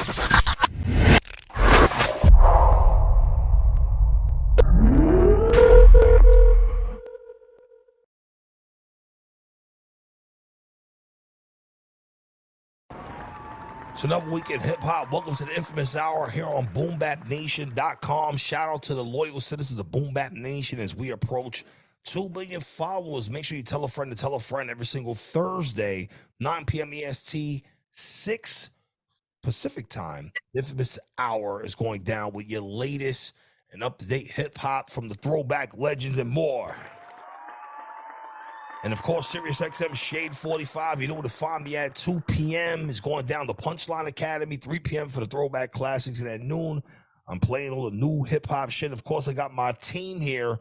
It's another week in hip hop. Welcome to the Inphamus Hour here on BoomBapNation.com. Shout out to the loyal citizens of Boom Bap Nation as we approach 2 million followers. Make sure you tell a friend to tell a friend every single Thursday, 9 p.m. EST, 6 Pacific time. The Inphamus Hour is going down with your latest and up-to-date hip hop from the throwback legends and more. And of course, SiriusXM Shade 45. You know where to find me at 2 p.m. It's going down the Punchline Academy, 3 p.m. for the Throwback Classics. And at noon, I'm playing all the new hip hop shit. Of course, I got my team here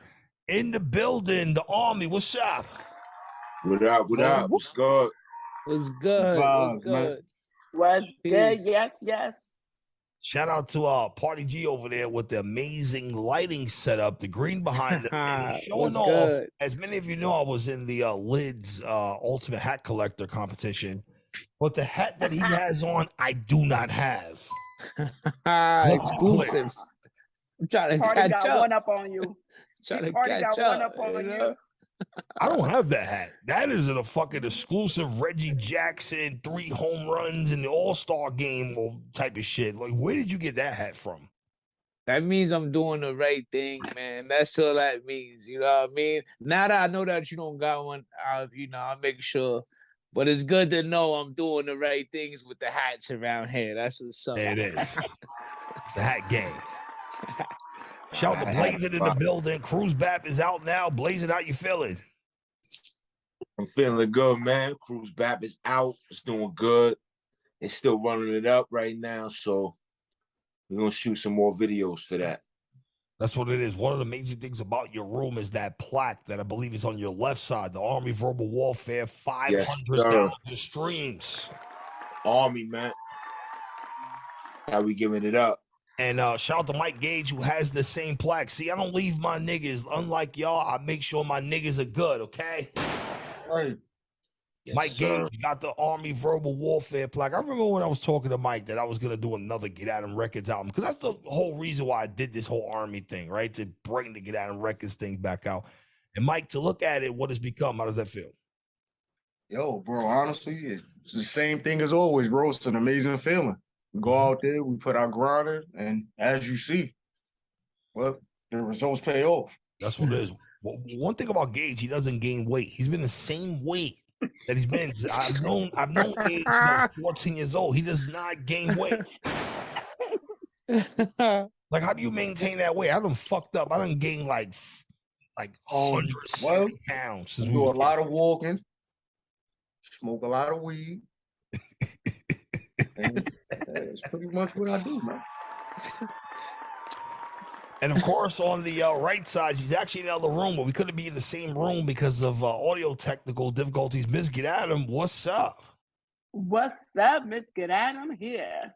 in the building, the Army. What's up? What up? What up? What's good? What's good? What's good? What's good? Yes, yes. Shout out to Party G over there with the amazing lighting setup, the green behind them, and showing off. Good? As many of you know, I was in the Lids Ultimate Hat Collector competition, but the hat that he has on, I do not have. Exclusive. I'm trying to Party catch got up. one up on you. Trying to Party catch got up. one up on you. I don't have that hat. That is a fucking exclusive Reggie Jackson 3 home runs in the All-Star game type of shit. Like, where did you get that hat from? That means I'm doing the right thing, man. That's all that means. You know what I mean? Now that I know that you don't got one, I'll make sure. But it's good to know I'm doing the right things with the hats around here. That's what's up. There it is. It's a hat game. Shout to Blazing in the building. Cruise Bap is out now. Blazing, how you feeling? I'm feeling good, man. Cruise Bap is out. It's doing good. It's still running it up right now, so we're going to shoot some more videos for that. That's what it is. One of the amazing things about your room is that plaque that I believe is on your left side, the Army Verbal Warfare, 500,000 streams. Army, man. How we giving it up? And shout out to Mike Gage, who has the same plaque. See, I don't leave my niggas. Unlike y'all, I make sure my niggas are good, okay? Right. Yes, Mike sir. Gage got the Army Verbal Warfare plaque. I remember when I was talking to Mike that I was going to do another Get At 'Em Records album, because that's the whole reason why I did this whole Army thing, right? To bring the Get At 'Em Records thing back out. And Mike, to look at it, what it's become, how does that feel? Yo, bro, honestly, it's the same thing as always, bro. It's an amazing feeling. We go out there, we put our grind in, and as you see, well, the results pay off. That's what it is. Well, one thing about Gage, he doesn't gain weight. He's been the same weight that he's been. I've known Gage since I was 14 years old. He does not gain weight. Like, how do you maintain that weight? I done fucked up. I done gained like 160 pounds. We do a lot of walking, smoke a lot of weed. And that's pretty much what I do, man. And of course, on the right side, she's actually in the other room, but we couldn't be in the same room because of audio technical difficulties. Miss Get At 'Em, what's up? What's up, Miss Get At 'Em here?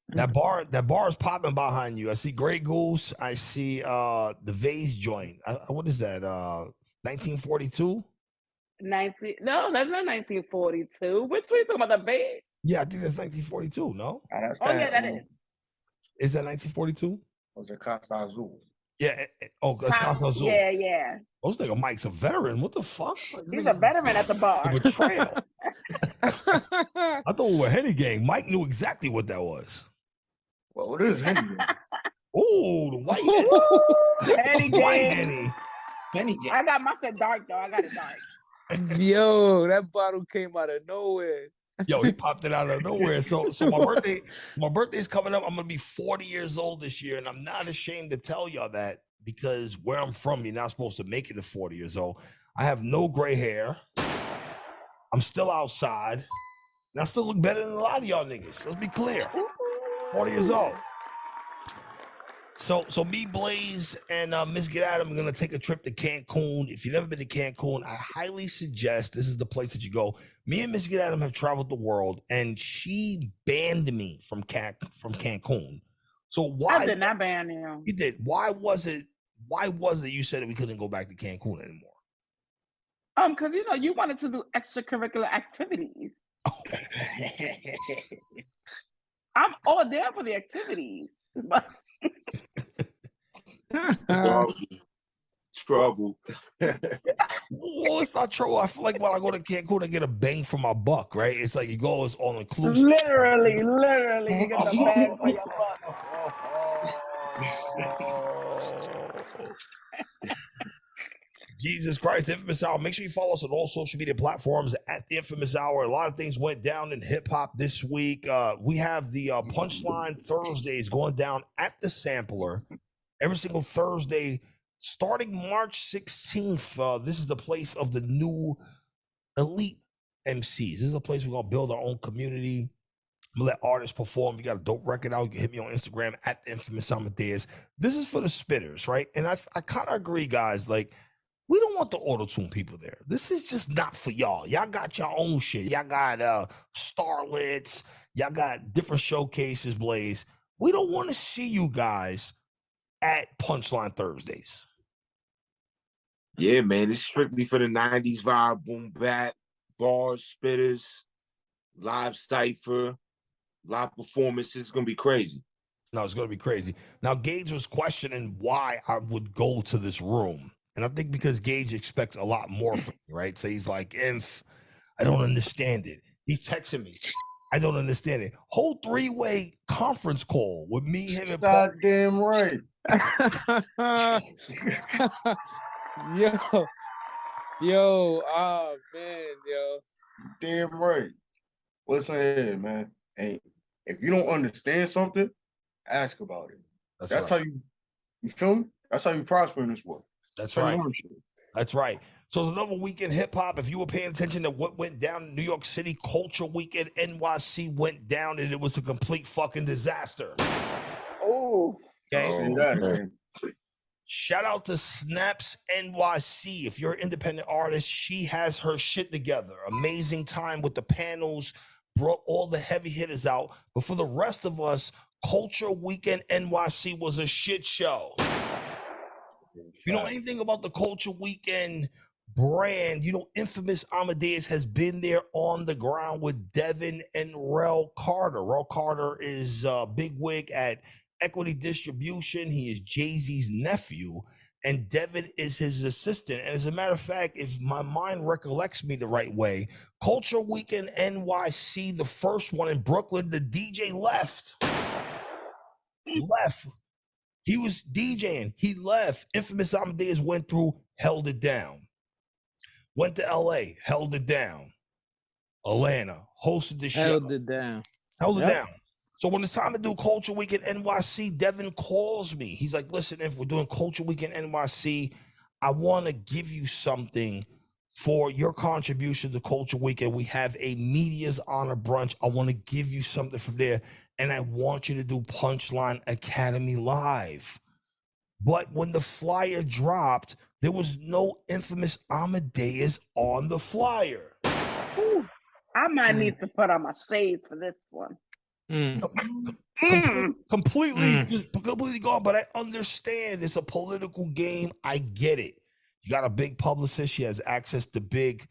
That bar is popping behind you. I see Grey Goose. I see the Vase joint. What is that? 1942? No, that's not 1942. Which one you talking about, the bed? Yeah, I think that's 1942, no? Yeah, that is. Is that 1942? Was it Casa Azul? Yeah. It's Casa Azul. Yeah. Those nigga Mike's a veteran. What the fuck? He's a veteran at the bar. The betrayal. I thought we were Henny Gang. Mike knew exactly what that was. Well, it is Henny Gang. Ooh, the white Henny Gang. Henny Gang. I got my shit dark, though. I got it dark. Yo, that bottle came out of nowhere. Yo, he popped it out of nowhere. So my birthday's coming up. I'm gonna be 40 years old this year, and I'm not ashamed to tell y'all that, because where I'm from, you're not supposed to make it to 40 years old. I have no gray hair. I'm still outside, and I still look better than a lot of y'all niggas. Let's be clear. 40 years old. So me, Blaze, and Miss Get At 'Em are gonna take a trip to Cancun. If you've never been to Cancun, I highly suggest this is the place that you go. Me and Miss Get At 'Em have traveled the world, and she banned me from Cancun. So why? I did not ban you. You did. Why was it you said that we couldn't go back to Cancun anymore? Because you wanted to do extracurricular activities. Oh, they're for the activities. But Trouble. Well, it's not trouble. I feel like when I go to Cancun, I get a bang for my buck, right? It's like you go, it's all inclusive. literally, you get the bang for your buck. Jesus Christ, the Infamous Hour. Make sure you follow us on all social media platforms at the Infamous Hour. A lot of things went down in hip hop this week. We have the Punchline Thursdays going down at the Sampler every single Thursday starting March 16th. This is the place of the new elite MCs. This is a place we're going to build our own community. I'm gonna let artists perform. You got a dope record out, you can hit me on Instagram at the Infamous Amadeuz. This is for the spitters, right? And I kind of agree, guys. Like, we don't want the auto-tune people there. This is just not for y'all. Y'all got your own shit. Y'all got starlets. Y'all got different showcases, Blaze. We don't want to see you guys at Punchline Thursdays. Yeah, man, it's strictly for the 90s vibe, boom bap, bars, spitters, live cipher, live performances. It's gonna be crazy. No, it's going to be crazy. Now, Gage was questioning why I would go to this room. And I think because Gage expects a lot more from me, right? So he's like, Inf, I don't understand it. He's texting me. I don't understand it. Whole 3-way conference call with me, him, and Paul. Goddamn right. Oh man, yo. Damn right. Listen here, man. Hey, if you don't understand something, ask about it. That's right. how you feel me? That's how you prosper in this world. That's right. That's right. So it's another weekend hip hop. If you were paying attention to what went down in New York City, Culture Weekend NYC went down, and it was a complete fucking disaster. Oh, Okay. Shout out to Snaps NYC. If you're an independent artist, she has her shit together. Amazing time with the panels, brought all the heavy hitters out. But for the rest of us, Culture Weekend NYC was a shit show. If you know anything about the Culture Weekend brand, you know Infamous Amadeuz has been there on the ground with Devin and Rel Carter. Rel Carter is a big wig at Equity Distribution. He is Jay-Z's nephew, and Devin is his assistant. And as a matter of fact, if my mind recollects me the right way, Culture Weekend NYC, the first one in Brooklyn, the DJ left. He was DJing. He left. Infamous Amadeuz went through, held it down. Went to LA, held it down. Atlanta, hosted the show. Held it down. Held it down. So when it's time to do Culture Weekend NYC, Devin calls me. He's like, listen, if we're doing Culture Weekend NYC, I want to give you something for your contribution to Culture Weekend. We have a Media's Honor Brunch. I want to give you something from there. And I want you to do Punchline Academy live. But when the flyer dropped, there was no Infamous Amadeuz on the flyer. Ooh, I might need to put on my shades for this one. Completely gone. But I understand it's a political game. I get it. You got a big publicist. She has access to big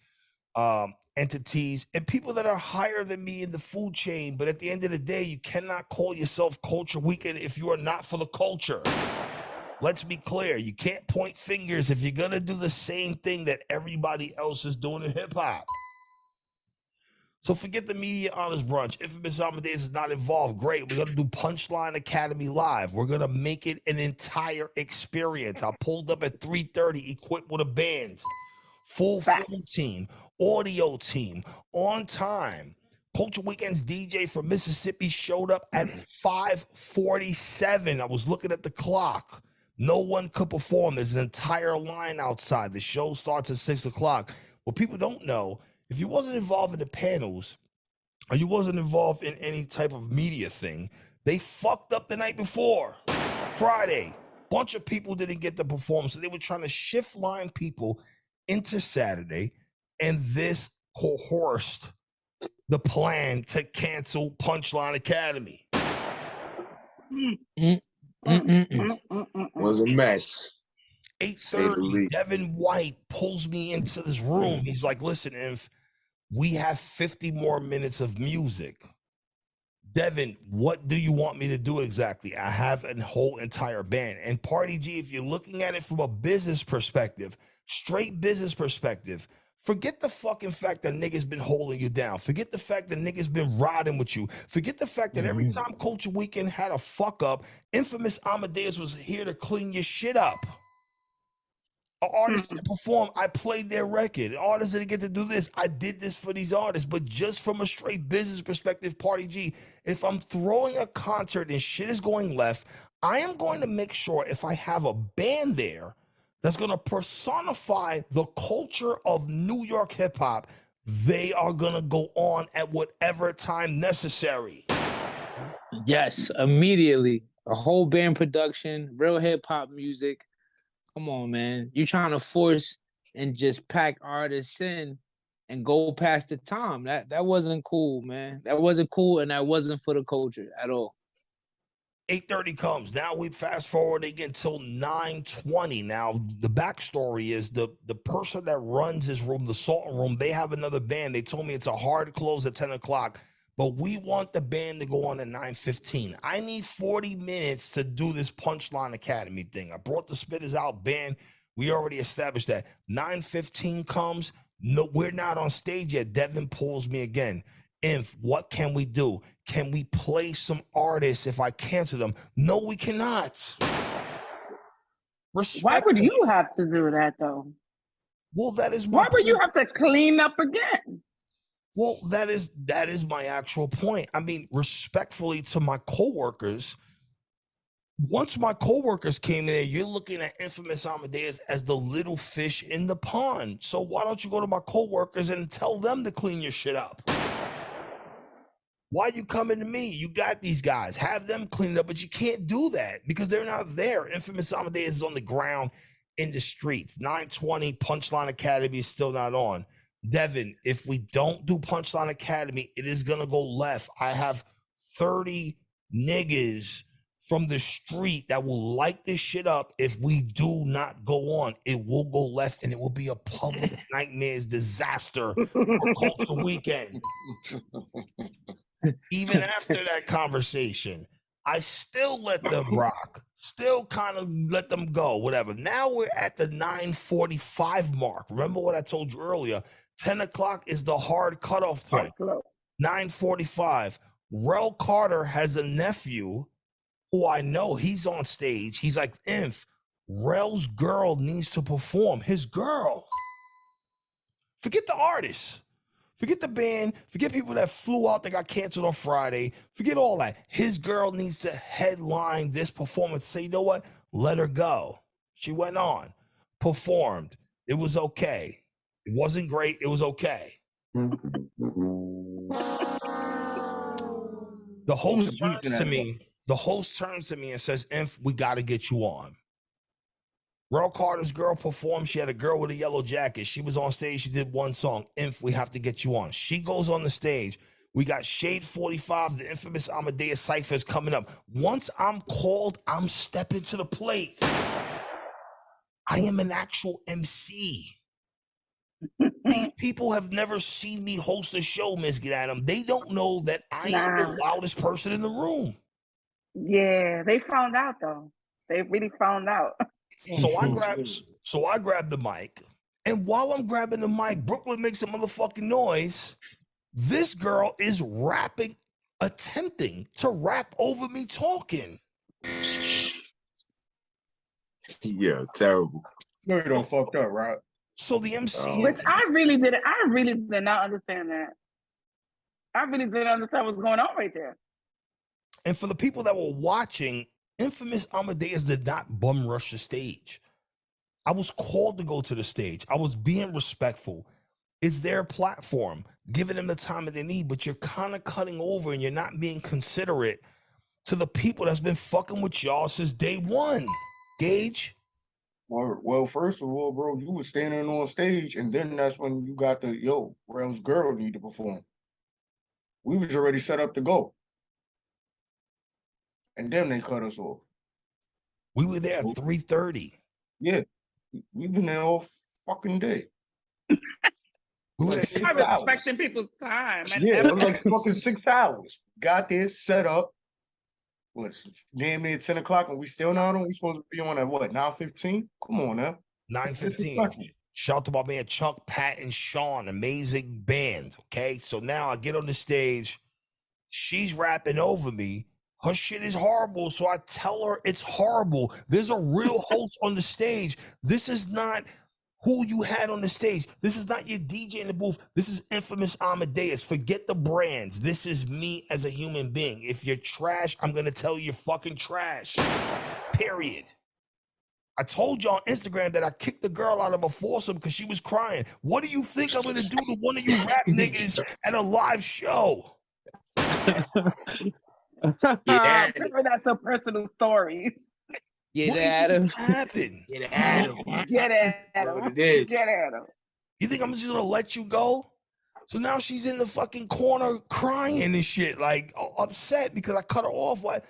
entities and people that are higher than me in the food chain. But at the end of the day, you cannot call yourself Culture Weekend if you are not for the culture. Let's be clear. You can't point fingers if you're going to do the same thing that everybody else is doing in hip hop. So forget the Media Honors Brunch. Infamous Amadeuz is not involved. Great. We're going to do Punchline Academy live. We're going to make it an entire experience. I pulled up at 3:30 equipped with a band. Full film team, audio team, on time. Culture Weekend's DJ from Mississippi showed up at 5:47. I was looking at the clock. No one could perform. There's an entire line outside. The show starts at 6 o'clock. What people don't know, if you wasn't involved in the panels or you wasn't involved in any type of media thing, they fucked up the night before. Friday, bunch of people didn't get to perform. So they were trying to shift line people into Saturday, and this coerced the plan to cancel Punchline Academy. Was a mess. 8:30, Devin White pulls me into this room. He's like, listen, if we have 50 more minutes of music, Devin, what do you want me to do exactly? I have a whole entire band. And Party G, if you're looking at it from a business perspective, straight business perspective, forget the fucking fact that niggas been holding you down. Forget the fact that niggas been riding with you. Forget the fact that every time Culture Weekend had a fuck up, Inphamus Amadeuz was here to clean your shit up. An artist didn't perform, I played their record. An artist didn't get to do this, I did this for these artists. But just from a straight business perspective, Party G, if I'm throwing a concert and shit is going left, I am going to make sure if I have a band there that's going to personify the culture of New York hip hop, they are going to go on at whatever time necessary. Yes, immediately. A whole band production, real hip hop music. Come on, man. You're trying to force and just pack artists in and go past the time. That wasn't cool, man. That wasn't cool, and that wasn't for the culture at all. 8:30 comes. Now we fast forward again till 9:20. Now the backstory is the person that runs this room, the Salton Room, they have another band. They told me it's a hard close at 10 o'clock, but we want the band to go on at 9:15. I need 40 minutes to do this Punchline Academy thing. I brought the Spitters out band. We already established that. 9:15 comes. No, we're not on stage yet. Devin pulls me again. Inf, what can we do? Can we play some artists if I cancel them? No, we cannot. Why would you have to do that though? Well, that is my Why would you have to clean up again? Well, that is my actual point. I mean, respectfully to my coworkers, once my coworkers came in there, you're looking at Inphamus Amadeuz as the little fish in the pond. So why don't you go to my coworkers and tell them to clean your shit up? Why you coming to me? You got these guys. Have them clean it up, but you can't do that because they're not there. Inphamus Amadeuz is on the ground in the streets. 9:20, Punchline Academy is still not on. Devin, if we don't do Punchline Academy, it is going to go left. I have 30 niggas from the street that will light this shit up. If we do not go on, it will go left and it will be a public nightmares disaster for Culture Weekend. Even after that conversation, I still let them rock, still kind of let them go, whatever. Now we're at the 9:45 mark. Remember what I told you earlier? 10 o'clock is the hard cutoff point. 9:45. Rel Carter has a nephew who I know, he's on stage. He's like, Inf, Rel's girl needs to perform. His girl. Forget the artist. Forget the band. Forget people that flew out that got canceled on Friday. Forget all that. His girl needs to headline this performance. Say, you know what? Let her go. She went on, performed. It was okay. It wasn't great. It was okay. The host turns to me. The host turns to me and says, Inf, we got to get you on. Rel Carter's girl performed. She had a girl with a yellow jacket. She was on stage. She did one song. Inf, we have to get you on. She goes on the stage. We got Shade 45, the Inphamus Amadeuz Cypher is coming up. Once I'm called, I'm stepping to the plate. I am an actual MC. These people have never seen me host a show, Miss Get Adam. They don't know that I am the loudest person in the room. Yeah, they found out though. They really found out. So I grabbed the mic, and while I'm grabbing the mic, Brooklyn makes a motherfucking noise. This girl is rapping, attempting to rap over me talking. Yeah, terrible. No, you don't fucked up, right? So the MC, which I really did not understand that. I really didn't understand what's going on right there. And for the people that were watching, Inphamus Amadeuz did not bum rush the stage. I was called to go to the stage. I was being respectful. It's their platform, giving them the time that they need, but you're kind of cutting over and you're not being considerate to the people that's been fucking with y'all since day one. Gage? Well, first of all, bro, you was standing on stage, and then that's when you got the, Rel's girl need to perform. We was already set up to go. And then they cut us off. We were there at 3:30. Yeah. We've been there all fucking day. We were I'm respecting people's time. Yeah, it was like fucking 6 hours. got there, set up. What's damn near 10 o'clock and we still not on? We supposed to be on at what, 9:15? Come on now. 9:15. Shout out to my man Chunk, Pat, and Sean. Amazing band. Okay. So now I get on the stage. She's rapping over me. Her shit is horrible. So I tell her it's horrible. There's a real host on the stage. This is not who you had on the stage. This is not your DJ in the booth. This is Inphamus Amadeuz. Forget the brands. This is me as a human being. If you're trash, I'm going to tell you you're fucking trash. Period. I told you on Instagram that I kicked the girl out of a foursome because she was crying. What do you think I'm going to do to one of you rap niggas at a live show? Yeah, Remember that's a personal story. Get What do you at him. think happened? get at him. Get at That's what him. it is. Get at him. You think I'm just going to let you go? So now she's in the fucking corner crying and shit, like upset because I cut her off. What?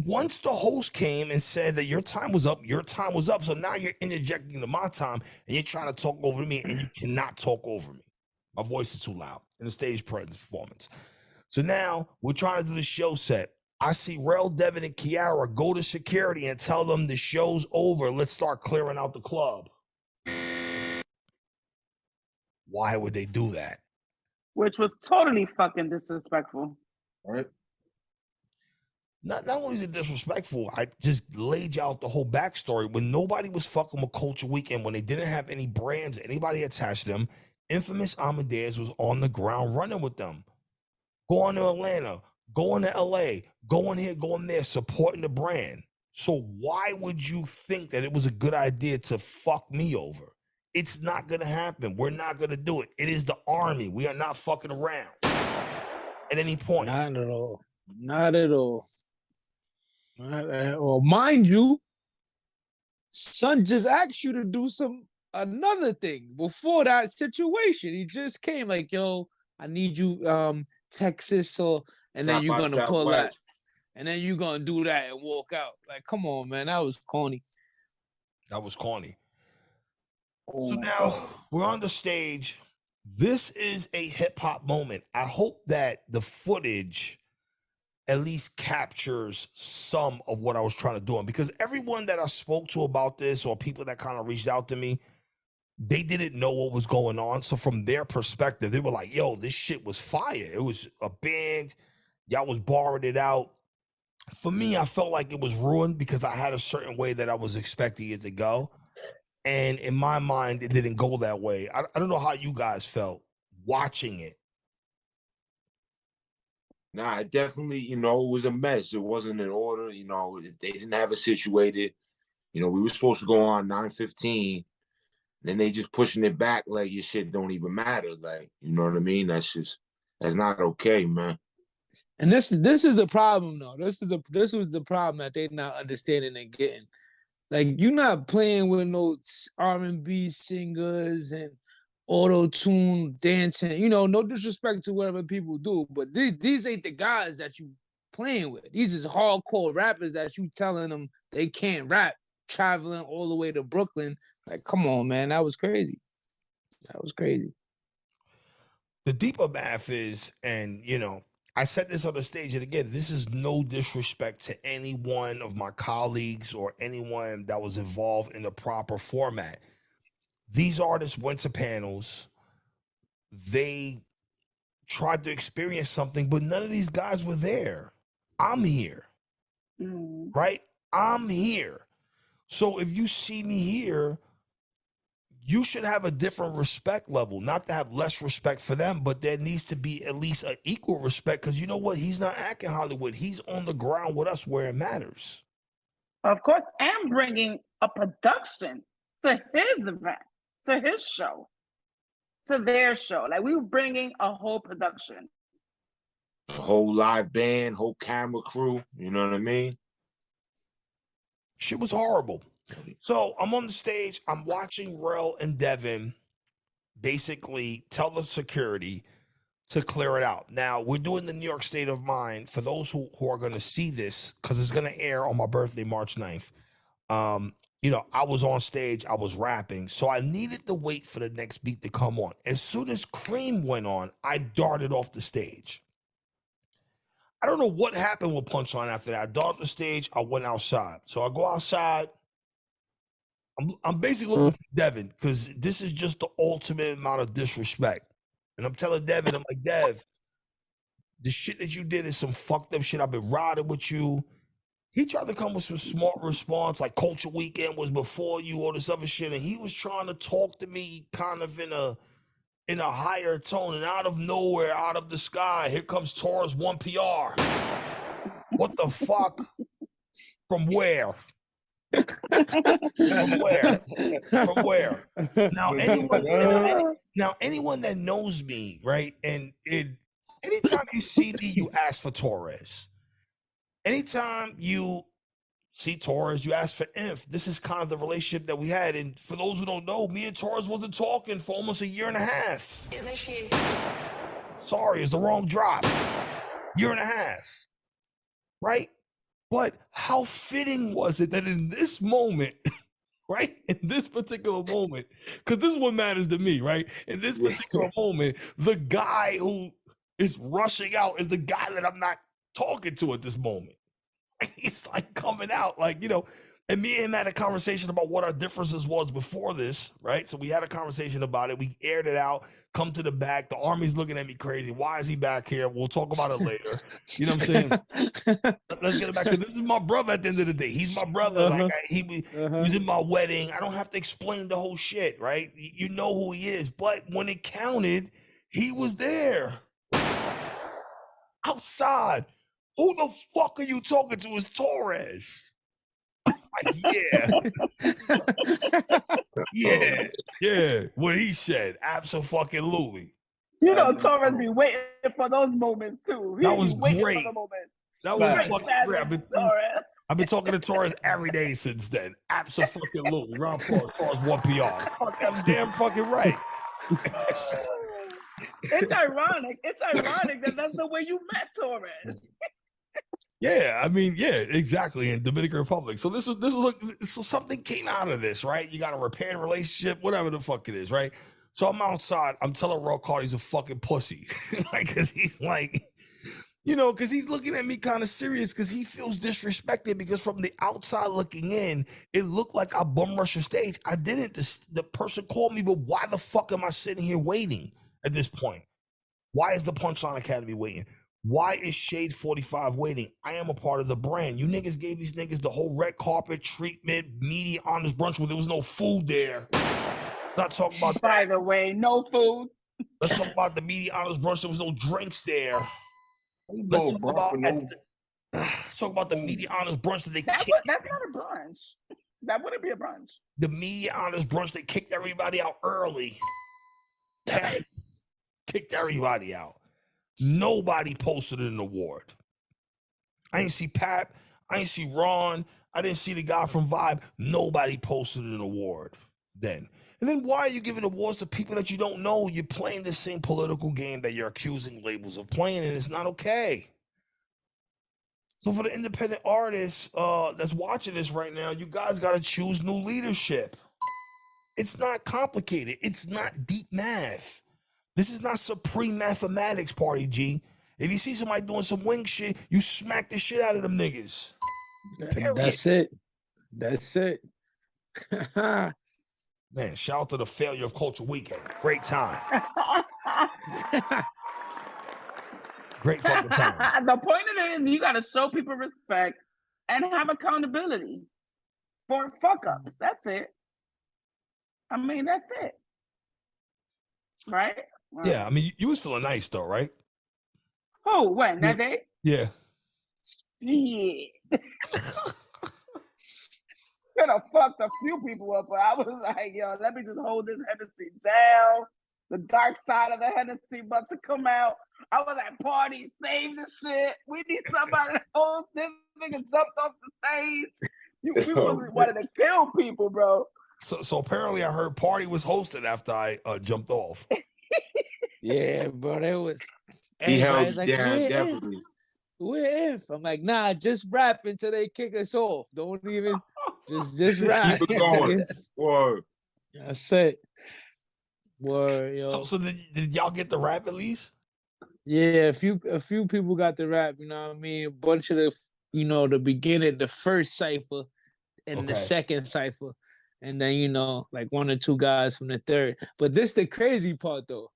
Once the host came and said that your time was up, your time was up. So now you're interjecting into my time and you're trying to talk over me, and you cannot talk over me. My voice is too loud in the stage presence performance. So now we're trying to do the show set. I see Rel, Devin, and Kiara go to security and tell them the show's over. Let's start clearing out the club. Why would they do that? Which was totally fucking disrespectful. Right? Not only is it disrespectful, I just laid you out the whole backstory. When nobody was fucking with Culture Weekend, when they didn't have any brands, anybody attached to them, Inphamus Amadeuz was on the ground running with them. Going to Atlanta, going to LA, going here, going there, supporting the brand. So why would you think that it was a good idea to fuck me over? It's not going to happen. We're not going to do it. It is the army. We are not fucking around at any point. Not at all. Not at all. Not at all. Mind you, son just asked you to do another thing before that situation. He just came like, yo, I need you, Texas, and then you're gonna pull that, and then you're gonna do that and walk out. Like, come on, man, that was corny. That was corny. Oh So my now God. we're on the stage. This is a hip hop moment. I hope that the footage at least captures some of what I was trying to do. Because everyone that I spoke to about this, or people that kind of reached out to me, they didn't know what was going on. So from their perspective, they were like, yo, this shit was fire. It was a band. Y'all was borrowing it out. For me, I felt like it was ruined because I had a certain way that I was expecting it to go. And in my mind, it didn't go that way. I don't know how you guys felt watching it. Nah, it definitely, it was a mess. It wasn't in order. They didn't have it situated. We were supposed to go on 9:15. Then they just pushing it back like your shit don't even matter. Like, you know what I mean? That's not okay, man. And this is the problem, though. This was the problem that they're not understanding and getting. Like, you're not playing with no R&B singers and auto-tune dancing. No disrespect to whatever people do, but these ain't the guys that you playing with. These is hardcore rappers that you telling them they can't rap, traveling all the way to Brooklyn. Like, come on, man. That was crazy. That was crazy. The deeper math is, and I said this on the stage, and again, this is no disrespect to any one of my colleagues or anyone that was involved in the proper format. These artists went to panels. They tried to experience something, but none of these guys were there. I'm here, right? I'm here. So if you see me here, you should have a different respect level, not to have less respect for them, but there needs to be at least an equal respect, because you know what? He's not acting Hollywood. He's on the ground with us where it matters. Of course, and bringing a production to his event, to his show, to their show. Like, we were bringing a whole production. A whole live band, whole camera crew, you know what I mean? Shit was horrible. So I'm on the stage, I'm watching Rel and Devin basically tell the security to clear it out. Now, we're doing the New York State of Mind for those who are going to see this, because it's going to air on my birthday, March 9th. I was on stage, I was rapping, so I needed to wait for the next beat to come on. As soon as Cream went on, I darted off the stage. I don't know what happened with Punchline after that. I got off the stage. I went outside. So I go outside. I'm basically looking for Devin because this is just the ultimate amount of disrespect. And I'm telling Devin, I'm like, Dev, the shit that you did is some fucked up shit. I've been riding with you. He tried to come with some smart response, like Culture Weekend was before you, all this other shit. And he was trying to talk to me kind of in a higher tone. And out of nowhere, out of the sky, here comes Taurus 1PR. What the fuck? From where? From where? From where? Now anyone that knows me, right? And anytime you see me, you ask for Torres. Anytime you see Torres, you ask for Inf. This is kind of the relationship that we had. And for those who don't know, me and Torres wasn't talking for almost a year and a half. Sorry, it's the wrong drop. Year and a half. Right? But how fitting was it that in this moment, right? In this particular moment, because this is what matters to me, right? In this particular moment, the guy who is rushing out is the guy that I'm not talking to at this moment. He's like coming out, like, you know, and me and him had a conversation about what our differences was before this, right? So we had a conversation about it. We aired it out, come to the back. The Army's looking at me crazy. Why is he back here? We'll talk about it later. You know what I'm saying? Let's get it back. Because this is my brother at the end of the day. He's my brother. Like he was in my wedding. I don't have to explain the whole shit, right? You know who he is. But when it counted, he was there. Outside. Who the fuck are you talking to? Is Torres? Yeah. What he said, absolutely. You know, Torres be waiting for those moments too. That was great. For the moments. That was fucking great. I've been talking to Torres every day since then. Absolutely. Round Torres 1PR. I'm damn fucking right. It's ironic. It's ironic that that's the way you met Torres. Yeah, I mean, yeah, exactly. In Dominican Republic. So this was like, so something came out of this, right? You got a repaired relationship, whatever the fuck it is, right? So I'm outside. I'm telling Raw Card he's a fucking pussy, like, because he's like, you know, because he's looking at me kind of serious because he feels disrespected because from the outside looking in, it looked like I bum rushed the stage. I didn't. The person called me, but why the fuck am I sitting here waiting at this point? Why is the Punchline Academy waiting? Why is Shade 45 waiting? I am a part of the brand. You niggas gave these niggas the whole red carpet treatment, media honest brunch where there was no food there. Let's not talk about By the way, no food. Let's talk about the media honest brunch. There was no drinks there. Let's talk about the media honest brunch that they kicked. That's not a brunch. That wouldn't be a brunch. The media honest brunch, they kicked everybody out early. Kicked everybody out. Nobody posted an award. I didn't see Pat. I didn't see Ron. I didn't see the guy from Vibe. Nobody posted an award then. And then why are you giving awards to people that you don't know? You're playing the same political game that you're accusing labels of playing, and it's not okay. So for the independent artists that's watching this right now, you guys got to choose new leadership. It's not complicated. It's not deep math. This is not supreme mathematics, Party G. If you see somebody doing some wing shit, you smack the shit out of them niggas. Period. That's it. Man, shout out to the failure of Culture Weekend. Great time. Great fucking time. The point of it is you got to show people respect and have accountability for fuck-ups. That's it. I mean, that's it. Right? Wow. Yeah, I mean, you was feeling nice though, right? Oh, when? That day? Yeah. Yeah. Could have fucked a few people up, but I was like, yo, let me just hold this Hennessy down. The dark side of the Hennessy about to come out. I was at Party, save the shit. We need somebody to hold this. Nigga jumped off the stage. We wanted to kill people, bro. So apparently I heard Party was hosted after I jumped off. Yeah, bro, that was. He held like, down, definitely. Where if? I'm like, nah, just rap until they kick us off. Don't even, just rap. Keep it going. Word. That's it. Word, yo. So did y'all get the rap at least? Yeah, a few people got the rap, you know what I mean? A bunch of the beginning, the first cipher and the Okay. second cipher. And then, like one or two guys from the third. But this the crazy part though.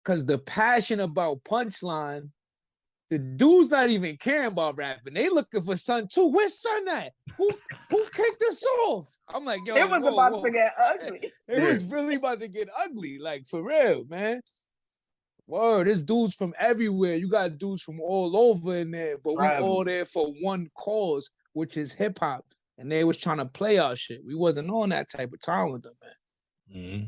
Cause the passion about Punchline, the dude's not even caring about rapping. They looking for Son too. Where's Son at? Who kicked us off? I'm like, yo, It was about to get ugly. It was really about to get ugly, like for real, man. Word, there's dudes from everywhere. You got dudes from all over in there, but we all there for one cause, which is hip hop. And they was trying to play our shit. We wasn't on that type of time with them, man. Mm-hmm.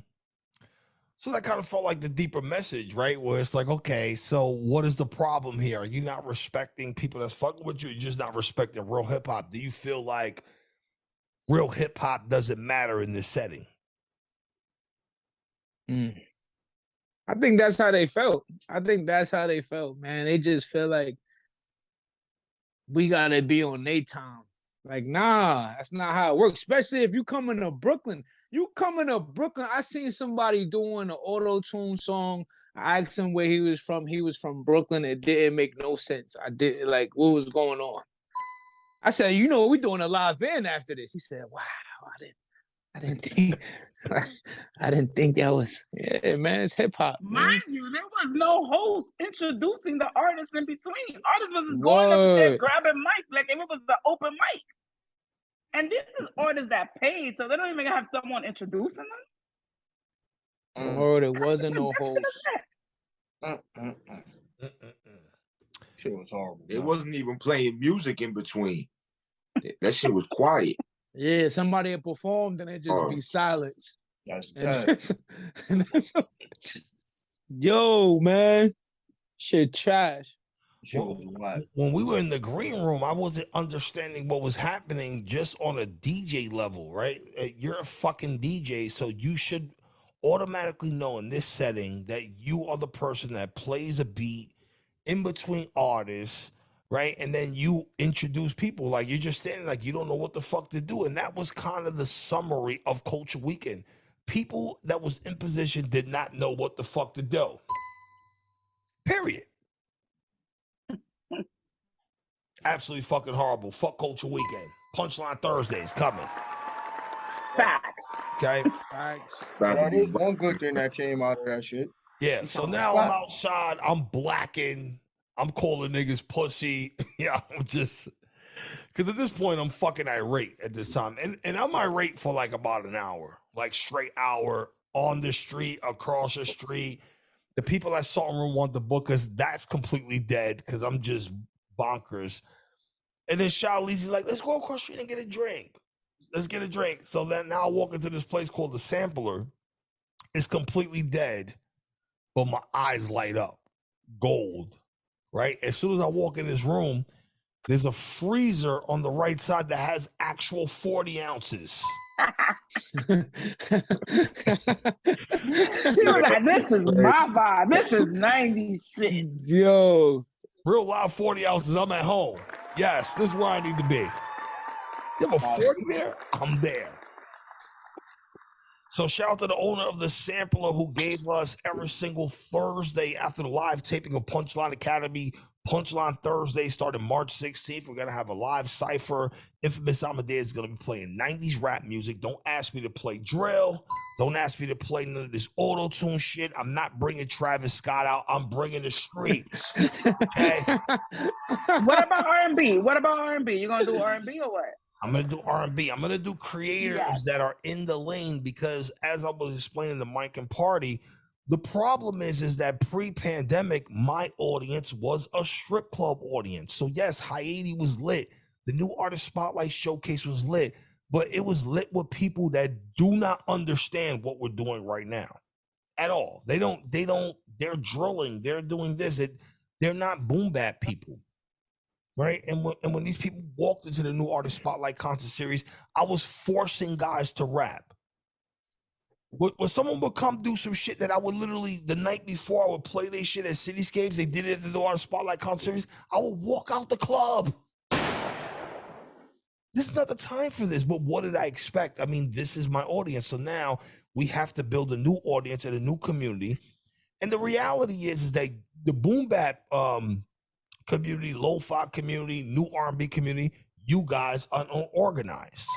So that kind of felt like the deeper message, right? Where it's like, okay, so what is the problem here? Are you not respecting people that's fucking with you? You're just not respecting real hip hop. Do you feel like real hip hop doesn't matter in this setting? I think that's how they felt. Man. They just feel like we gotta be on their time. Like, nah, that's not how it works. Especially if you coming to Brooklyn. I seen somebody doing an auto-tune song. I asked him where he was from. He was from Brooklyn. It didn't make no sense. I didn't like what was going on. I said, we're doing a live band after this. He said, wow, I didn't think that was, yeah, man, it's hip hop. Mind you, there was no host introducing the artists in between. Artists was going up there grabbing mics like if it was the open mic. And this is artists that paid, so they don't even have someone introducing them. Word, it wasn't no host. Shit was horrible. It wasn't even playing music in between. That shit was quiet. Yeah, somebody had performed and it just be silence. Yo, man, shit trash. When we were in the green room, I wasn't understanding what was happening just on a DJ level, right? You're a fucking DJ, so you should automatically know in this setting that you are the person that plays a beat in between artists, right? And then you introduce people. Like, you're just standing like you don't know what the fuck to do. And that was kind of the summary of Culture Weekend. People that was in position did not know what the fuck to do. Period. Absolutely fucking horrible. Fuck Culture Weekend. Punchline Thursdays coming. Back. Okay. There's one good thing that came out of that shit. Yeah. So now I'm outside. I'm blacking. I'm calling niggas pussy. Yeah. I'm just because at this point I'm fucking irate at this time, and I'm irate for like about an hour, like straight hour on the street, across the street. The people at Salt Room want to book us. That's completely dead because I'm just bonkers. And then Charlize's like, let's go across the street and get a drink. Let's get a drink. So then now I walk into this place called the Sampler. It's completely dead, but my eyes light up. Gold, right? As soon as I walk in this room, there's a freezer on the right side that has actual 40 ounces. He was like, this is my vibe. This is 90s shit. Yo. Real live 40 ounces. I'm at home. Yes, this is where I need to be. You have a 40 there? I'm there. So shout out to the owner of the Sampler who gave us every single Thursday after the live taping of Punchline Academy. Punchline Thursday starting March 16th. We're going to have a live cypher. Inphamus Amadeuz is going to be playing 90s rap music. Don't ask me to play drill. Don't ask me to play none of this auto-tune shit. I'm not bringing Travis Scott out. I'm bringing the streets. Okay? What about R&B? You going to do R&B or what? I'm going to do R&B. I'm going to do creators that are in the lane because as I was explaining to Mike and Party, the problem is that pre-pandemic, my audience was a strip club audience. So yes, High 80 was lit. The new artist spotlight showcase was lit, but it was lit with people that do not understand what we're doing right now at all. They're drilling, they're doing this. They're not boom bap people. Right. And when these people walked into the new artist spotlight concert series, I was forcing guys to rap. When someone would come do some shit that I would literally, the night before I would play their shit at Cityscapes, they did it at the new artist spotlight concert series, I would walk out the club. This is not the time for this, but what did I expect? I mean, this is my audience. So now we have to build a new audience and a new community. And the reality is that the boom bap community, lo-fi community, new R&B community, you guys are unorganized,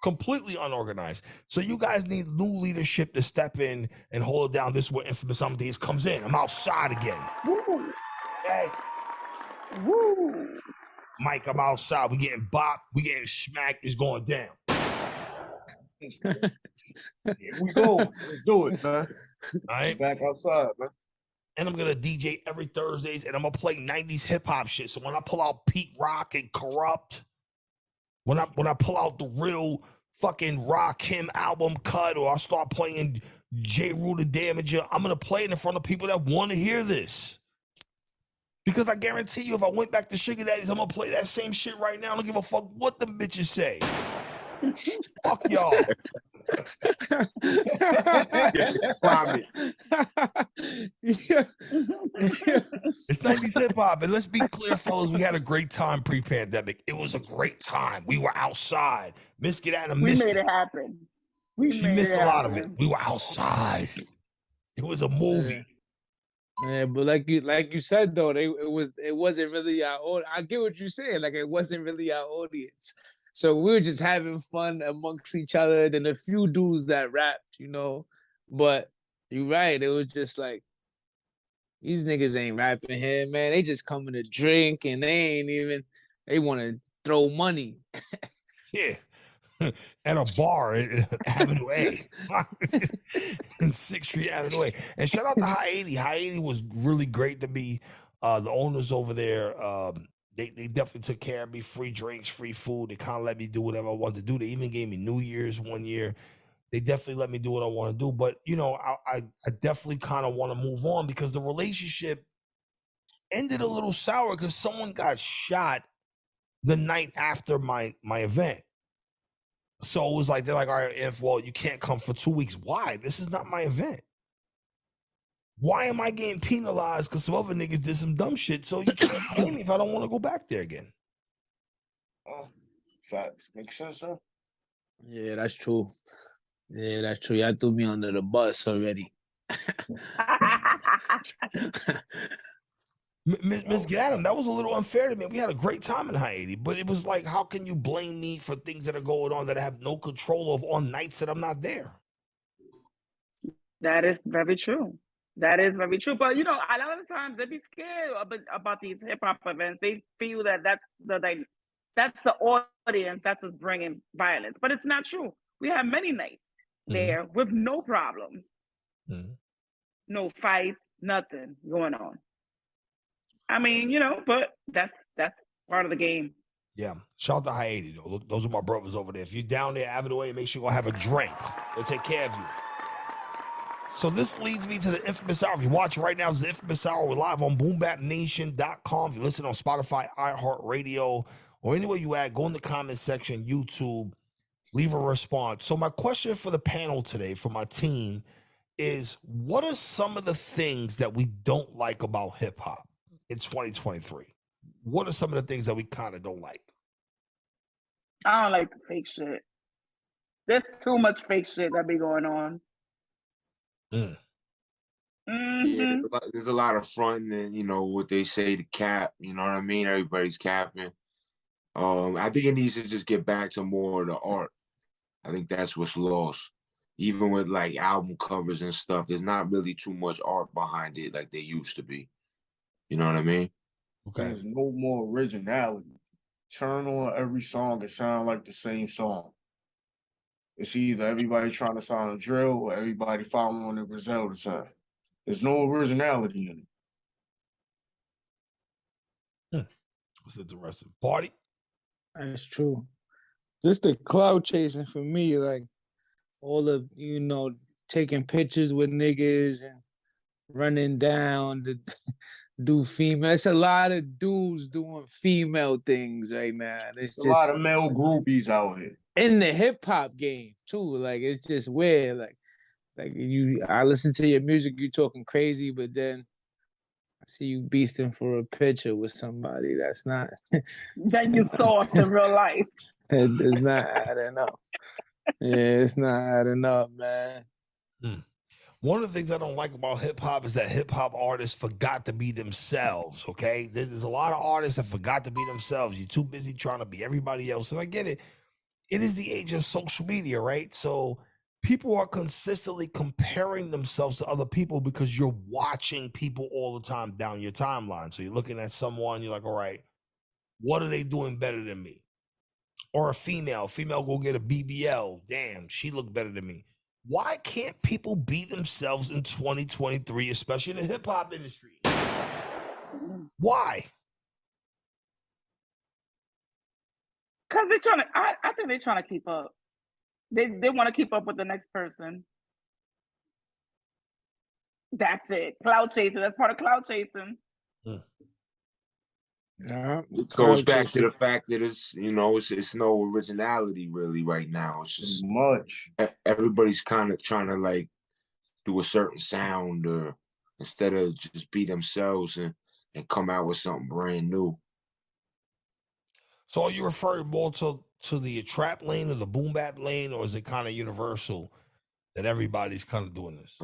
completely unorganized. So you guys need new leadership to step in and hold it down. This is where Inphamus Amadeuz comes in. I'm outside again. Woo. Okay, Woo. Mike, I'm outside. We getting bopped. We getting smacked. It's going down. Here we go. Let's do it, man. All right. Back outside, man. And I'm gonna DJ every Thursdays, and I'm gonna play 90s hip hop shit. So when I pull out Pete Rock and Corrupt, when I pull out the real fucking Rakim album cut, or I start playing J. Rue the Damager, I'm gonna play it in front of people that want to hear this. Because I guarantee you, if I went back to Sugar Daddies, I'm gonna play that same shit right now. I don't give a fuck what them bitches say. Fuck y'all. Promise. Yeah. It's 90s hip hop, and let's be clear, fellas. We had a great time pre-pandemic. It was a great time. We were outside. Miss Get Adam We missed made it. it happen. She missed a lot of it. We were outside. It was a movie. Yeah, but like you said though, it wasn't really our audience. I get what you're saying. Like it wasn't really our audience. So we were just having fun amongst each other. Then a few dudes that rapped, you know. But you're right. It was just like these niggas ain't rapping here, man. They just coming to drink and they want to throw money. Yeah. At a bar in Avenue A. In 6th Street Avenue A. And shout out to High 80. High 80 was really great to me. The owners over there, they definitely took care of me. Free drinks, free food. They kind of let me do whatever I wanted to do. They even gave me New Year's one year. They definitely let me do what I want to do. But, you know, I definitely kind of want to move on because the relationship ended a little sour because someone got shot the night after my event. So it was like, they're like, all right, well, you can't come for 2 weeks. Why? This is not my event. Why am I getting penalized because some other niggas did some dumb shit? So you can't blame me if I don't want to go back there again. Oh, facts. Makes sense, sir. Yeah, that's true. Yeah, that's true. Y'all threw me under the bus already. Miss Gadam, that was a little unfair to me. We had a great time in High 80, but it was like, how can you blame me for things that are going on that I have no control of on nights that I'm not there? That is very true. That is very true. But you know, a lot of the times they be scared about these hip hop events. They feel that that's the audience that's what's bringing violence. But it's not true. We have many nights there with no problems, no fights, nothing going on. I mean, you know, but that's part of the game. Yeah. Shout out to High 80, though. Look, those are my brothers over there. If you're down there, Avenue A, make sure you go have a drink. They'll take care of you. So this leads me to the Inphamus Hour. If you're watching right now, it's the Inphamus Hour. We're live on BoomBapNation.com. If you listen on Spotify, iHeartRadio, or anywhere you at, go in the comment section, YouTube, leave a response. So my question for the panel today, for my team, is what are some of the things that we don't like about hip-hop in 2023? What are some of the things that we kind of don't like? I don't like the fake shit. There's too much fake shit that be going on. Yeah, there's a lot of fronting and, you know, what they say to cap, you know what I mean? Everybody's capping. I think it needs to just get back to more of the art. I think that's what's lost. Even with like album covers and stuff, there's not really too much art behind it like there used to be. You know what I mean? Okay. There's no more originality. Turn on every song, it sounds like the same song. It's either everybody trying to sound a drill or everybody following the Griselda sound. There's no originality in it. That's interesting. Party? That's true. Just the cloud chasing for me, like all of, you know, taking pictures with niggas and running down to do female. It's a lot of dudes doing female things right now. It's just a lot of male groupies out here. In the hip hop game too. Like it's just weird. Like I listen to your music, you talking crazy, but then I see you beasting for a picture with somebody that's not that you saw in real life. It's not adding up. Yeah, it's not adding up, man. One of the things I don't like about hip hop is that hip hop artists forgot to be themselves. Okay, there's a lot of artists that forgot to be themselves. You're too busy trying to be everybody else, and I get it. It is the age of social media, right? So people are consistently comparing themselves to other people because you're watching people all the time down your timeline. So you're looking at someone, you're like, all right, what are they doing better than me? Or a female go get a BBL. Damn, she looked better than me. Why can't people be themselves in 2023, especially in the hip hop industry? Why? Because they're trying to. I think they're trying to keep up. They want to keep up with the next person. That's it. Cloud chasing. That's part of cloud chasing. Yeah, It goes back to the fact that it's it's no originality really right now. It's just much. Everybody's kind of trying to like do a certain sound or instead of just be themselves and come out with something brand new. So are you referring more to the trap lane or the boom bap lane, or is it kind of universal that everybody's kind of doing this?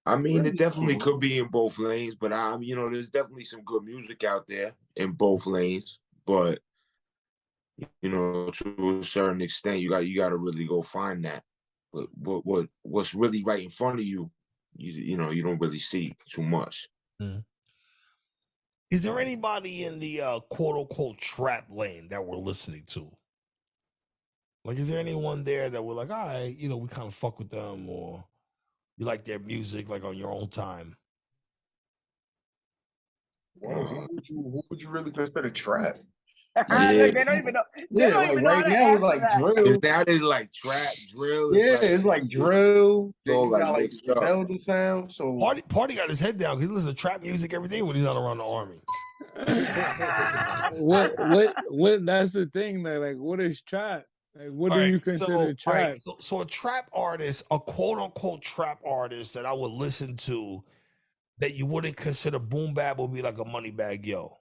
I mean, it definitely could be in both lanes, but there's definitely some good music out there in both lanes. But to a certain extent, you got to really go find that. But what's really right in front of you, you don't really see too much. Mm-hmm. Is there anybody in the quote unquote trap lane that we're listening to? Like, is there anyone there that we're like, all right, we kind of fuck with them, or you like their music, like on your own time? Who would you really consider trap? Yeah. They don't even know. They don't even know right now it's like drill. That is like trap, drill. Yeah, it's like drill. So You got like mixed up. Zelda sound. So Party got his head down because he listens to trap music every day when he's not around the army. what? That's the thing, man. Like, what is trap? Like, what do you consider trap? So a trap artist, a quote unquote trap artist that I would listen to, that you wouldn't consider boom bap, would be like a Moneybag Yo.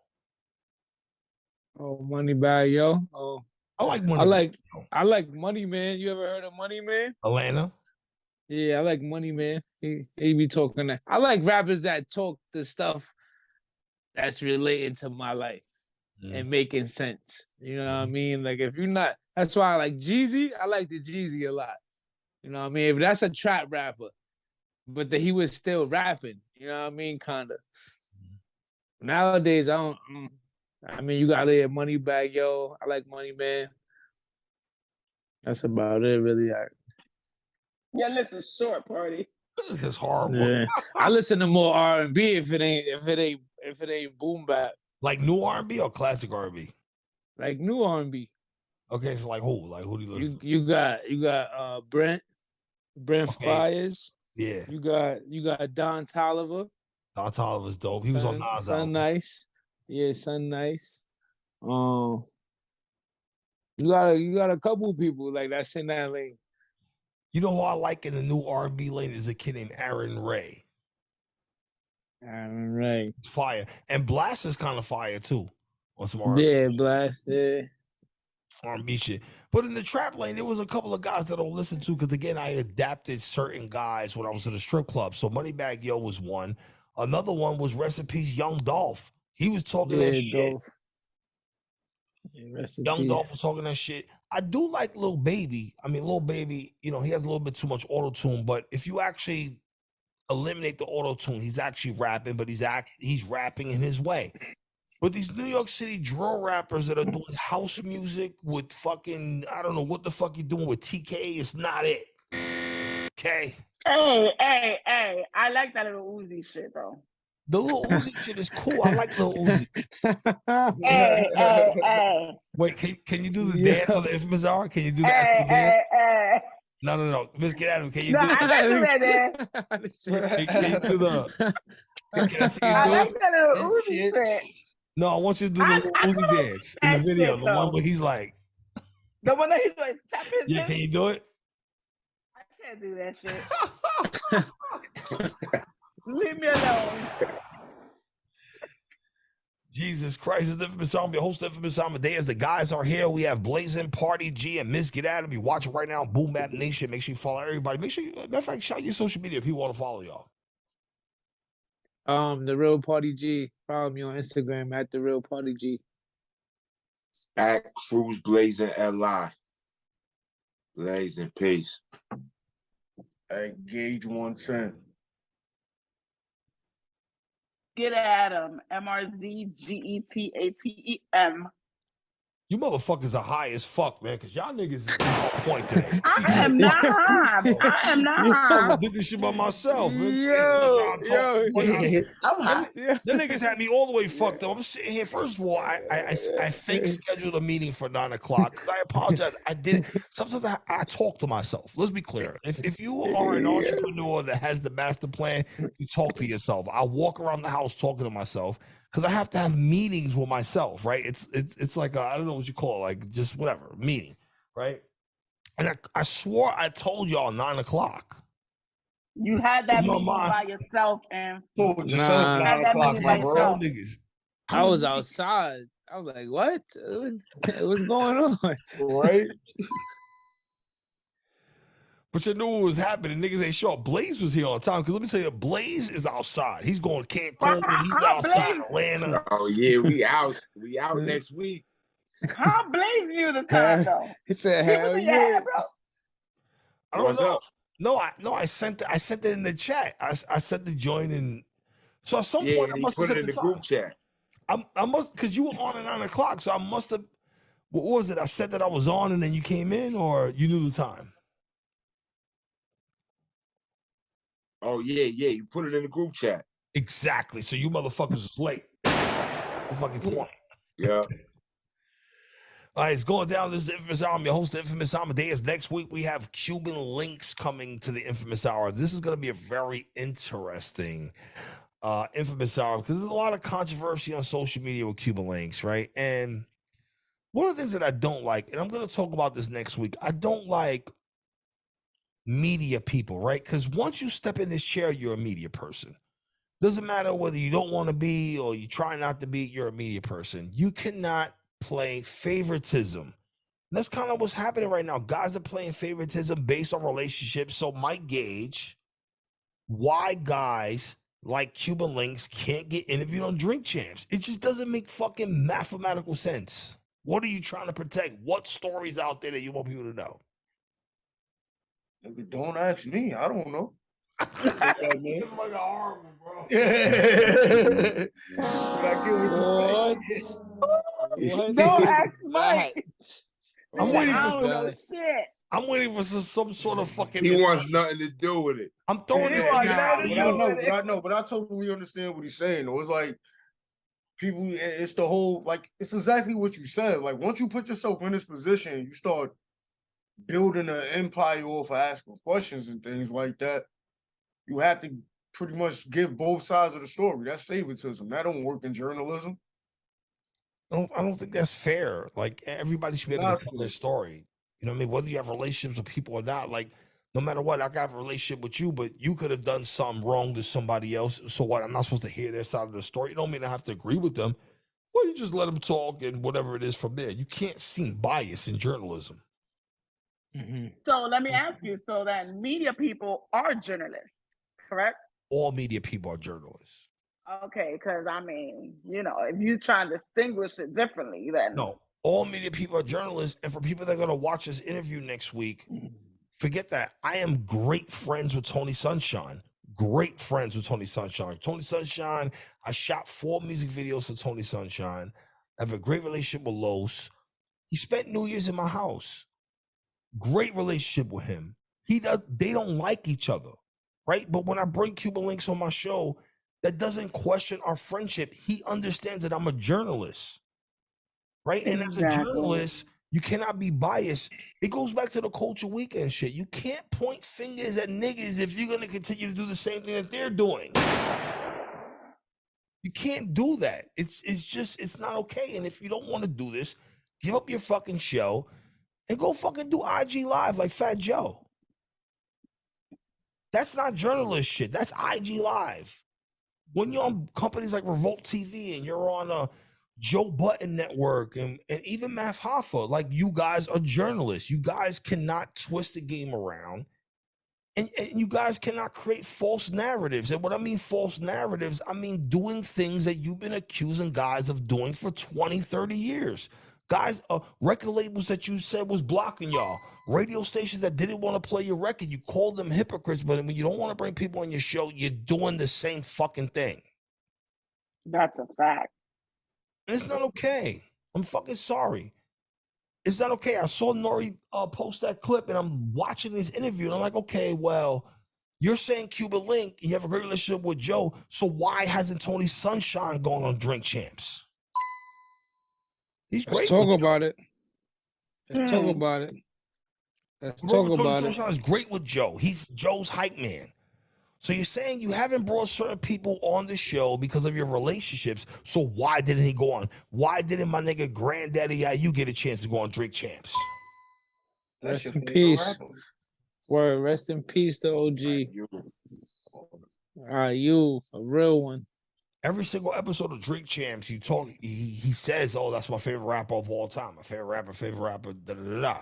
Oh, Moneybag Yo. Oh, I like Money. I like Money Man. You ever heard of Money Man? Atlanta. Yeah, I like Money Man. He be talking that. I like rappers that talk the stuff that's relating to my life and making sense. You know what I mean? Like, if you're not, that's why I like Jeezy. I like the Jeezy a lot. You know what I mean? If that's a trap rapper, but that he was still rapping. You know what I mean? Kind of. Nowadays, I don't. I mean, you got to Moneybag Yo. I like Money Man. That's about it, really. Yeah, listen, short party. It's horrible. Yeah. I listen to more R&B if it ain't boom bap. Like new R&B or classic R&B? Like new R&B. Okay, so like who? Like who do you listen to? You got Brent Fires. Yeah. You got Don Toliver. Don Toliver's dope. He was on Nas album. Nice. Yeah, Sun Nice. You got a couple people like that's in that lane. You know who I like in the new R&B lane is a kid named Aaron Ray. Aaron Ray. Fire. And Blast is kind of fire too. On some R&B. Yeah, Blast. Yeah. R&B shit. But in the trap lane, there was a couple of guys that I don't listen to because, again, I adapted certain guys when I was in a strip club. So Moneybag Yo was one. Another one was Rest in Peace, Young Dolph. He was talking that shit. Dolph. Yeah, Young Dolph was talking that shit. I do like Lil Baby. I mean, Lil Baby, he has a little bit too much auto-tune, but if you actually eliminate the auto-tune, he's actually rapping, but he's rapping in his way. But these New York City drill rappers that are doing house music with fucking, I don't know what the fuck you're doing with TK, it's not it. Okay? Hey. I like that little Uzi shit, though. The little Uzi shit is cool. I like little Uzi. Hey. Wait, can you do the dance for the Inphamus Hour? Can you do that? Hey. No. Miss Get Adam, can you do I can do that, man. Can you do the... Can I see you do I like it? that little Uzi shit. No, I want you to do the little Uzi dance in the video. The one where he's like... The one that he's like, tap his Yeah, can you do it? I can't do that shit. Leave me alone. Jesus Christ, it's the Infamous Hour. Your host, Infamous Amadeuz. The guys are here. We have Blazing, Party G, and Miss Get Adam. You watch it right now on Boom Bap Nation. Make sure you follow everybody. Make sure you, matter of fact, shout your social media if people want to follow y'all. The Real Party G. Follow me on Instagram at The Real Party G. At Cruise Blazing LI. Blazing, peace. At Gauge 110. Get Adam, MRZGETATEM. You motherfuckers are high as fuck, man, because y'all niggas is on point today. I am not high. I am not high. I did this shit by myself, man. Yo. The I'm high. niggas had me all the way fucked up. I'm sitting here. First of all, I fake scheduled a meeting for 9 o'clock because I apologize. I did. Sometimes I talk to myself. Let's be clear. If you are an entrepreneur that has the master plan, you talk to yourself. I walk around the house talking to myself because I have to have meetings with myself, right? It's like I don't know what you call it, like just whatever meeting, right? And I swore I told y'all 9 o'clock. You had that My meeting mind. by yourself, and Told yourself Nah. 9 o'clock, my bro. Y'all niggas. I was outside. I was like, what? What's going on? Right? But you knew what was happening. Niggas ain't sure. Blaze was here on time. Because let me tell you, Blaze is outside. He's going to Cancun. He's outside Atlanta. Oh yeah, we out next week. how Blaze you the time though? It said, He hell was in your yeah. head, bro. I don't What's know. up? No, I sent it in the chat. I sent the join in. So at some Yeah, point I and he must have put it set in the the time. group chat. I must, because you were on at 9 o'clock. So I must have, what was it? I said that I was on and then you came in, or you knew the time? Oh yeah, you put it in the group chat. Exactly. So you motherfuckers was late. The fucking point. Yeah. All right, it's going down. This is the Infamous Hour. I'm your host, the Infamous Amadeuz. Next week, we have Cuban links coming to the Infamous Hour. This is going to be a very interesting Infamous Hour because there's a lot of controversy on social media with Cuban links, right? And one of the things that I don't like, and I'm going to talk about this next week, I don't like media people, right? Because once you step in this chair, you're a media person. Doesn't matter whether you don't want to be or you try not to be, you're a media person. You cannot play favoritism. That's kind of what's happening right now. Guys are playing favoritism based on relationships. So Mike gauge why guys like Cuban links can't get interviewed on Drink Champs. It just doesn't make fucking mathematical sense. What are you trying to protect? What stories out there that you want people to know? Nigga, don't ask me. I don't know. It's like a horrible, bro. Yeah. But I get what you say. What? Don't is ask Mike. that? I'm Yeah, waiting I for don't know shit. I'm waiting for some sort of fucking. He wants nothing to do with it. I'm throwing He this wants nigga out nothing of to do you. But I totally understand what he's saying. Though. It's like people, it's the whole, like, it's exactly what you said. Like, once you put yourself in this position, you start building an empire off of asking questions and things like that. You have to pretty much give both sides of the story. That's favoritism. That don't work in journalism. I don't think that's fair. Like everybody should be able to tell their story. You know what I mean? Whether you have relationships with people or not, like no matter what, I got a relationship with you, but you could have done something wrong to somebody else. So what? I'm not supposed to hear their side of the story. It don't mean I have to agree with them. Well, you just let them talk and whatever it is from there. You can't seem biased in journalism. Mm-hmm. So let me ask you, so that media people are journalists, correct? All media people are journalists. Okay, because I mean, you know, if you try to distinguish it differently, then No, all media people are journalists. And for people that are going to watch this interview next week, forget that. I am great friends with Tony Sunshine. Great friends with Tony Sunshine. Tony Sunshine, I shot 4 music videos for Tony Sunshine. I have a great relationship with Los. He spent New Year's in my house. Great relationship with him. They don't like each other, right? But when I bring Cuban Links on my show, that doesn't question our friendship. He understands that I'm a journalist, right? And as a journalist, you cannot be biased. It goes back to the Culture Weekend shit. You can't point fingers at niggas if you're going to continue to do the same thing that they're doing. You can't do that. It's not okay. And if you don't want to do this, give up your fucking show and go fucking do IG Live like Fat Joe. That's not journalist shit. That's IG Live. When you're on companies like Revolt TV and you're on Joe Button Network, and even Math Hoffa, like, you guys are journalists. You guys cannot twist the game around. And you guys cannot create false narratives. And what I mean false narratives, I mean doing things that you've been accusing guys of doing for 20, 30 years. Guys, record labels that you said was blocking y'all, radio stations that didn't want to play your record, you called them hypocrites, but when you don't want to bring people on your show, you're doing the same fucking thing. That's a fact. And it's not okay. I'm fucking sorry. It's not okay. I saw Nori post that clip, and I'm watching this interview, and I'm like, okay, well, you're saying Cuba Link, and you have a great relationship with Joe, so why hasn't Tony Sunshine gone on Drink Champs? He's great. Let's talk about it. Let's talk about it. Let's talk about Tony it. Sunshine is great with Joe. He's Joe's hype man. So you're saying you haven't brought certain people on the show because of your relationships. So why didn't he go on? Why didn't my nigga Granddaddy you get a chance to go on Drink Champs? Rest in peace. Word, rest in peace to OG. You, a real one. Every single episode of Drink Champs, you talk. He says, "Oh, that's my favorite rapper of all time. My favorite rapper." Da da da da.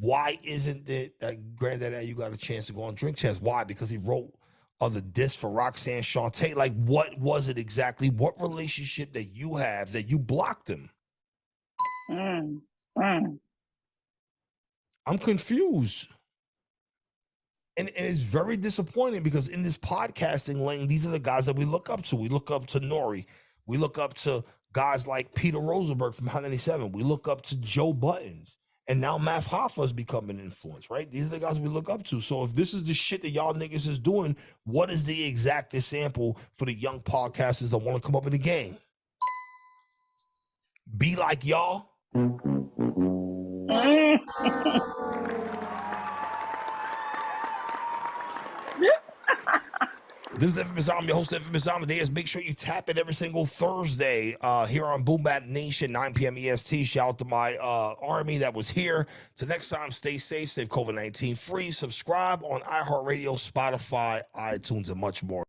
Why isn't it that Granddaddy you got a chance to go on Drink Champs? Why? Because he wrote the disc for Roxanne Shante. Like, what was it exactly? What relationship that you have that you blocked him? I'm confused. And it's very disappointing because in this podcasting lane, these are the guys that we look up to. We look up to Nori. We look up to guys like Peter Rosenberg from Hot 97. We look up to Joe Buttons. And now Math Hoffa has become an influence, right? These are the guys we look up to. So if this is the shit that y'all niggas is doing, what is the exact example for the young podcasters that want to come up in the game? Be like y'all? This is Inphamus Hour. I'm your host, Inphamus Amadeuz. Make sure you tap in every single Thursday here on Boom Bap Nation, 9 p.m. EST. Shout out to my army that was here. Till next time, stay safe, stay COVID-19 free. Subscribe on iHeartRadio, Spotify, iTunes, and much more.